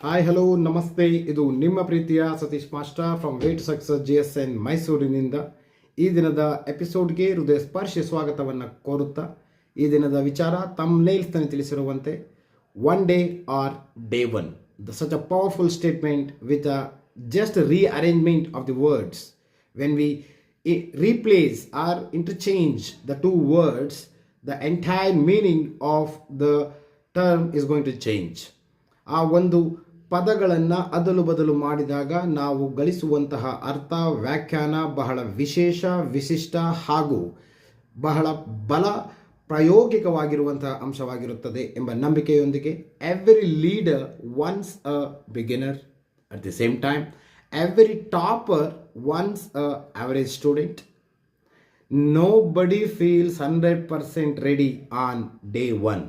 Hi hello ನಮಸ್ತೆ. ಇದು ನಿಮ್ಮ ಪ್ರೀತಿಯ Satish master from way to success GSN ಮೈಸೂರಿನಿಂದ ಈ ದಿನದ ಎಪಿಸೋಡ್ಗೆ ಹೃದಯ ಸ್ಪರ್ಶಿ ಸ್ವಾಗತವನ್ನು ಕೋರುತ್ತಾ ಈ ದಿನದ ವಿಚಾರ ತಮ್ನೇಲ್ಸ್ನಲ್ಲಿ ತಿಳಿಸಿರುವಂತೆ one day or day one. Such a powerful statement with a just rearrangement of the words. When we replace or interchange the two words, the entire meaning of the term is going to change. ಆ ಒಂದು ಪದಗಳನ್ನು ಅದಲು ಬದಲು ಮಾಡಿದಾಗ ನಾವು ಗಳಿಸುವಂತಹ ಅರ್ಥ ವ್ಯಾಖ್ಯಾನ ಬಹಳ ವಿಶೇಷ, ವಿಶಿಷ್ಟ ಹಾಗೂ ಬಹಳ ಬಲ ಪ್ರಾಯೋಗಿಕವಾಗಿರುವಂತಹ ಅಂಶವಾಗಿರುತ್ತದೆ ಎಂಬ ನಂಬಿಕೆಯೊಂದಿಗೆ every leader once a beginner, at the same time every topper once a average student. Nobody feels 100% ready on day one.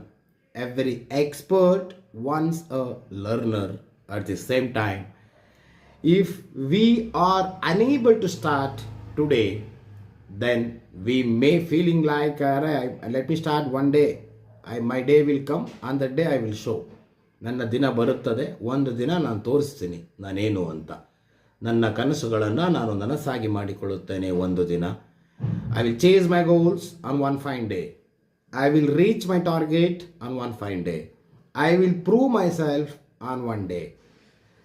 Every expert wants a learner at the same time. If we are unable to start today, then we may feeling like let me start one day. My day will come, on that day I will show. ನನ್ನ ದಿನ ಬರುತ್ತದೆ, ಒಂದು ದಿನ ನಾನು ತೋರಿಸ್ತೀನಿ ನಾನೇನು ಅಂತ. ನನ್ನ ಕನಸುಗಳನ್ನು ನಾನು ನನಸಾಗಿ ಮಾಡಿಕೊಳ್ಳುತ್ತೇನೆ ಒಂದು ದಿನ. I will chase my goals on one fine day. I will reach my target on one fine day. I will prove myself on one day.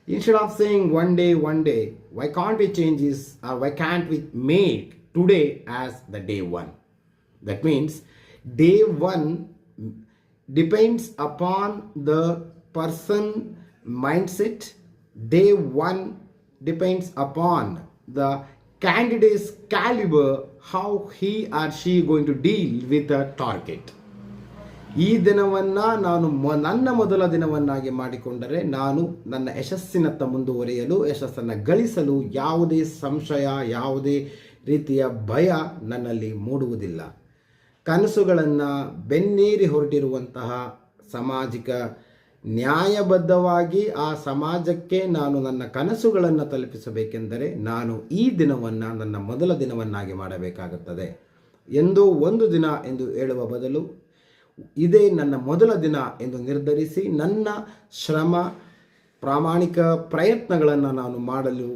Instead of saying one day, why can't we change this, or why can't we make today as the day one? That means day one depends upon the person mindset. Day one depends upon the candidate's caliber, how he or she going to deal with the target. ಈ ದಿನವನ್ನು ನಾನು ನನ್ನ ಮೊದಲ ದಿನವನ್ನಾಗಿ ಮಾಡಿಕೊಂಡರೆ ನಾನು ನನ್ನ ಯಶಸ್ಸಿನತ್ತ ಮುಂದುವರಿಯಲು, ಯಶಸ್ಸನ್ನು ಗಳಿಸಲು ಯಾವುದೇ ಸಂಶಯ, ಯಾವುದೇ ರೀತಿಯ ಭಯ ನನ್ನಲ್ಲಿ ಮೂಡುವುದಿಲ್ಲ. ಕನಸುಗಳನ್ನು ಬೆನ್ನೇರಿ ಹೊರಟಿರುವಂತಹ ಸಾಮಾಜಿಕ ನ್ಯಾಯಬದ್ಧವಾಗಿ ಆ ಸಮಾಜಕ್ಕೆ ನಾನು ನನ್ನ ಕನಸುಗಳನ್ನು ತಲುಪಿಸಬೇಕೆಂದರೆ ನಾನು ಈ ದಿನವನ್ನು ನನ್ನ ಮೊದಲ ದಿನವನ್ನಾಗಿ ಮಾಡಬೇಕಾಗುತ್ತದೆ. ಎಂದೋ ಒಂದು ದಿನ ಎಂದು ಹೇಳುವ ಬದಲು ಇದೇ ನನ್ನ ಮೊದಲ ದಿನ ಎಂದು ನಿರ್ಧರಿಸಿ ನನ್ನ ಶ್ರಮ, ಪ್ರಾಮಾಣಿಕ ಪ್ರಯತ್ನಗಳನ್ನು ನಾನು ಮಾಡಲು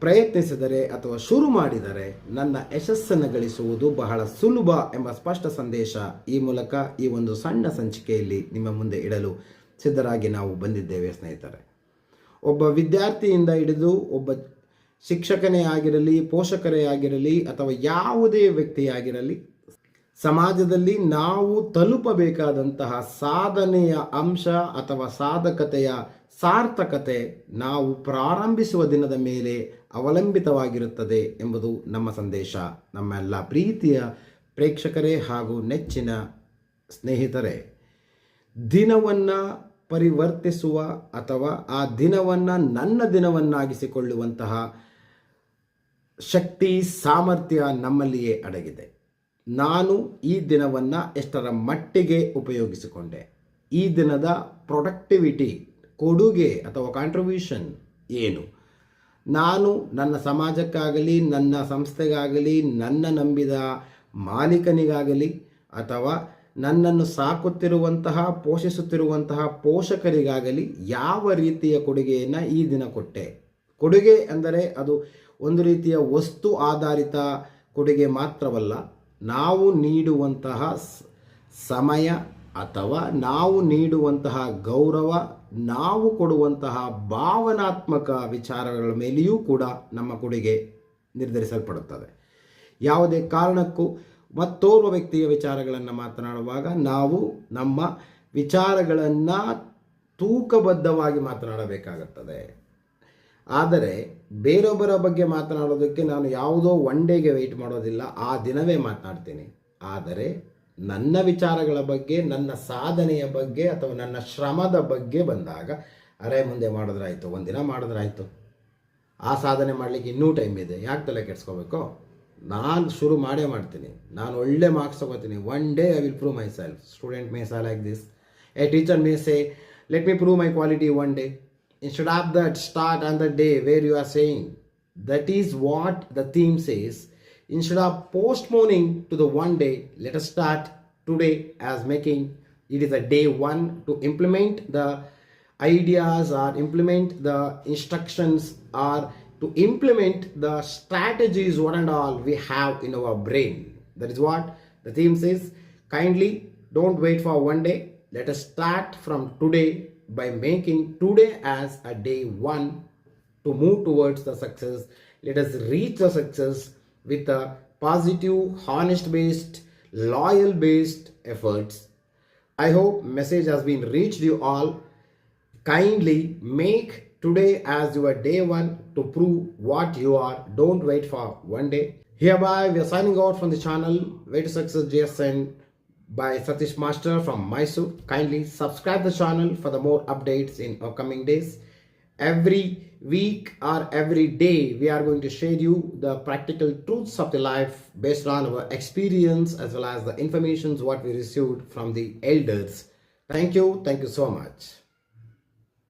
ಪ್ರಯತ್ನಿಸಿದರೆ ಅಥವಾ ಶುರು ಮಾಡಿದರೆ ನನ್ನ ಯಶಸ್ಸನ್ನು ಗಳಿಸುವುದು ಬಹಳ ಸುಲಭ ಎಂಬ ಸ್ಪಷ್ಟ ಸಂದೇಶ ಈ ಮೂಲಕ ಈ ಒಂದು ಸಣ್ಣ ಸಂಚಿಕೆಯಲ್ಲಿ ನಿಮ್ಮ ಮುಂದೆ ಇಡಲು ಸಿದ್ಧರಾಗಿ ನಾವು ಬಂದಿದ್ದೇವೆ ಸ್ನೇಹಿತರೆ. ಒಬ್ಬ ವಿದ್ಯಾರ್ಥಿಯಿಂದ ಹಿಡಿದು ಒಬ್ಬ ಶಿಕ್ಷಕನೇ ಆಗಿರಲಿ, ಪೋಷಕರೇ ಆಗಿರಲಿ ಅಥವಾ ಯಾವುದೇ ವ್ಯಕ್ತಿಯಾಗಿರಲಿ, ಸಮಾಜದಲ್ಲಿ ನಾವು ತಲುಪಬೇಕಾದಂತಹ ಸಾಧನೆಯ ಅಂಶ ಅಥವಾ ಸಾಧಕತೆಯ ಸಾರ್ಥಕತೆ ನಾವು ಪ್ರಾರಂಭಿಸುವ ದಿನದ ಮೇಲೆ ಅವಲಂಬಿತವಾಗಿರುತ್ತದೆ ಎಂಬುದು ನಮ್ಮ ಸಂದೇಶ. ನಮ್ಮೆಲ್ಲ ಪ್ರೀತಿಯ ಪ್ರೇಕ್ಷಕರೇ ಹಾಗೂ ನೆಚ್ಚಿನ ಸ್ನೇಹಿತರೆ, ದಿನವನ್ನು ಪರಿವರ್ತಿಸುವ ಅಥವಾ ಆ ದಿನವನ್ನು ನನ್ನ ದಿನವನ್ನಾಗಿಸಿಕೊಳ್ಳುವಂತಹ ಶಕ್ತಿ, ಸಾಮರ್ಥ್ಯ ನಮ್ಮಲ್ಲಿಯೇ ಅಡಗಿದೆ. ನಾನು ಈ ದಿನವನ್ನು ಎಷ್ಟರ ಮಟ್ಟಿಗೆ ಉಪಯೋಗಿಸಿಕೊಂಡೆ, ಈ ದಿನದ ಪ್ರೊಡಕ್ಟಿವಿಟಿ, ಕೊಡುಗೆ ಅಥವಾ ಕಾಂಟ್ರಿಬ್ಯೂಷನ್ ಏನು, ನಾನು ನನ್ನ ಸಮಾಜಕ್ಕಾಗಲಿ, ನನ್ನ ಸಂಸ್ಥೆಗಾಗಲಿ, ನನ್ನ ನಂಬಿದ ಮಾಲೀಕನಿಗಾಗಲಿ ಅಥವಾ ನನ್ನನ್ನು ಸಾಕುತ್ತಿರುವಂತಹ, ಪೋಷಿಸುತ್ತಿರುವಂತಹ ಪೋಷಕರಿಗಾಗಲಿ ಯಾವ ರೀತಿಯ ಕೊಡುಗೆಯನ್ನು ಈ ದಿನ ಕೊಟ್ಟೆ. ಕೊಡುಗೆ ಅಂದರೆ ಅದು ಒಂದು ರೀತಿಯ ವಸ್ತು ಆಧಾರಿತ ಕೊಡುಗೆ ಮಾತ್ರವಲ್ಲ, ನಾವು ನೀಡುವಂತಹ ಸಮಯ ಅಥವಾ ನಾವು ನೀಡುವಂತಹ ಗೌರವ, ನಾವು ಕೊಡುವಂತಹ ಭಾವನಾತ್ಮಕ ವಿಚಾರಗಳ ಮೇಲೆಯೂ ಕೂಡ ನಮ್ಮ ಕೊಡುಗೆ ನಿರ್ಧರಿಸಲ್ಪಡುತ್ತದೆ. ಯಾವುದೇ ಕಾರಣಕ್ಕೂ ಮತ್ತೋರ್ವ ವ್ಯಕ್ತಿಯ ವಿಚಾರಗಳನ್ನು ಮಾತನಾಡುವಾಗ ನಾವು ನಮ್ಮ ವಿಚಾರಗಳನ್ನು ತೂಕಬದ್ಧವಾಗಿ ಮಾತನಾಡಬೇಕಾಗುತ್ತದೆ. ಆದರೆ ಬೇರೊಬ್ಬರ ಬಗ್ಗೆ ಮಾತನಾಡೋದಕ್ಕೆ ನಾನು ಯಾವುದೋ ಒನ್ ಡೇಗೆ ವೆಯ್ಟ್ ಮಾಡೋದಿಲ್ಲ, ಆ ದಿನವೇ ಮಾತನಾಡ್ತೀನಿ. ಆದರೆ ನನ್ನ ವಿಚಾರಗಳ ಬಗ್ಗೆ, ನನ್ನ ಸಾಧನೆಯ ಬಗ್ಗೆ ಅಥವಾ ನನ್ನ ಶ್ರಮದ ಬಗ್ಗೆ ಬಂದಾಗ ಮುಂದೆ ಮಾಡಿದ್ರಾಯ್ತು, ಒಂದಿನ ಮಾಡಿದ್ರಾಯ್ತು, ಆ ಸಾಧನೆ ಮಾಡಲಿಕ್ಕೆ ಇನ್ನೂ ಟೈಮ್ ಇದೆ, ಯಾಕೆ ತಲೆ ಕೆಡಿಸ್ಕೋಬೇಕು, ನಾನು ಶುರು ಮಾಡೇ ಮಾಡ್ತೀನಿ, ನಾನು ಒಳ್ಳೆ ಮಾರ್ಕ್ಸ್ ತಗೋತೀನಿ, one day I will prove my self. Student May say like this, A teacher May say let me prove my quality one day. Instead of that, start on the day where you are saying. That is what the theme says. Instead of postponing to the one day, let us start today as making it is a day one to implement the ideas or implement the instructions or to implement the strategies what and all we have in our brain. That is what the theme says. Kindly don't wait for one day. Let us start from today by making today as a day one to move towards the success. Let us reach the success with a positive, honest based, loyal based efforts. I hope message has been reached you all. Kindly make today as your day one to prove what you are. Don't wait for one day. Hereby, we are signing out from the channel Way to Success JSN by Satish Master from Mysore. Kindly subscribe the channel for the more updates in upcoming days. Every week or every day, we are going to share you the practical truths of the life based on our experience as well as the informations what we received from the elders. Thank you so much.